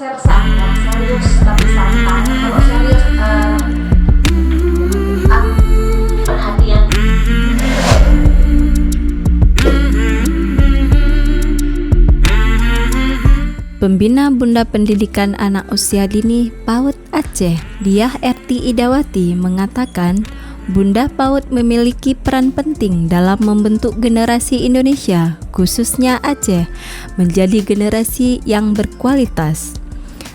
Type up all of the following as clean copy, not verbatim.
sersan, yang serius tapi santai. Kalau serius perhatian. Pembina Bunda Pendidikan Anak Usia Dini PAUD Aceh, Diah Erti Idawati mengatakan, Bunda PAUD memiliki peran penting dalam membentuk generasi Indonesia, khususnya Aceh, menjadi generasi yang berkualitas.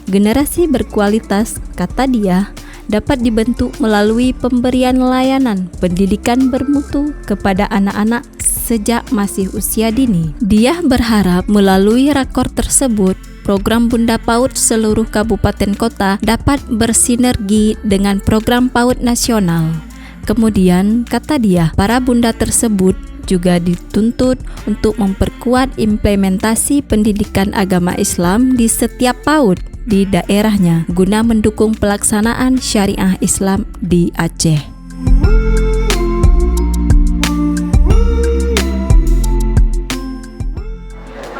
Generasi berkualitas, kata dia, dapat dibentuk melalui pemberian layanan pendidikan bermutu kepada anak-anak sejak masih usia dini. Dia berharap melalui rakor tersebut, program Bunda PAUD seluruh kabupaten kota dapat bersinergi dengan program PAUD nasional. Kemudian, kata dia, para bunda tersebut juga dituntut untuk memperkuat implementasi pendidikan agama Islam di setiap PAUD di daerahnya guna mendukung pelaksanaan syariah Islam di Aceh.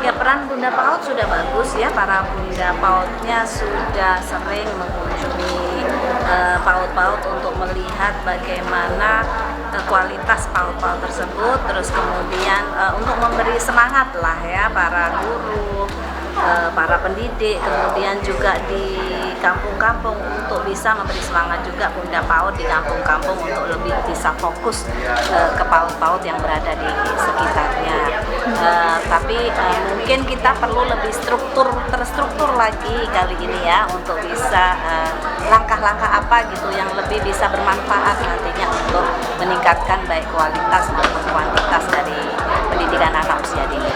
Peran Bunda PAUD sudah bagus ya, para Bunda PAUD-nya sudah sering mengunjungi PAUD-PAUD untuk melihat bagaimana kualitas PAUD-PAUD tersebut, terus kemudian untuk memberi semangat lah ya para guru, para pendidik, kemudian juga di kampung-kampung untuk bisa memberi semangat juga Bunda PAUD di kampung-kampung untuk lebih bisa fokus ke PAUD-PAUD yang berada di sekitarnya. Tapi mungkin kita perlu lebih terstruktur lagi kali ini ya, untuk bisa langkah-langkah apa gitu yang lebih bisa bermanfaat nantinya untuk meningkatkan baik kualitas maupun kuantitas dari pendidikan anak usia dini.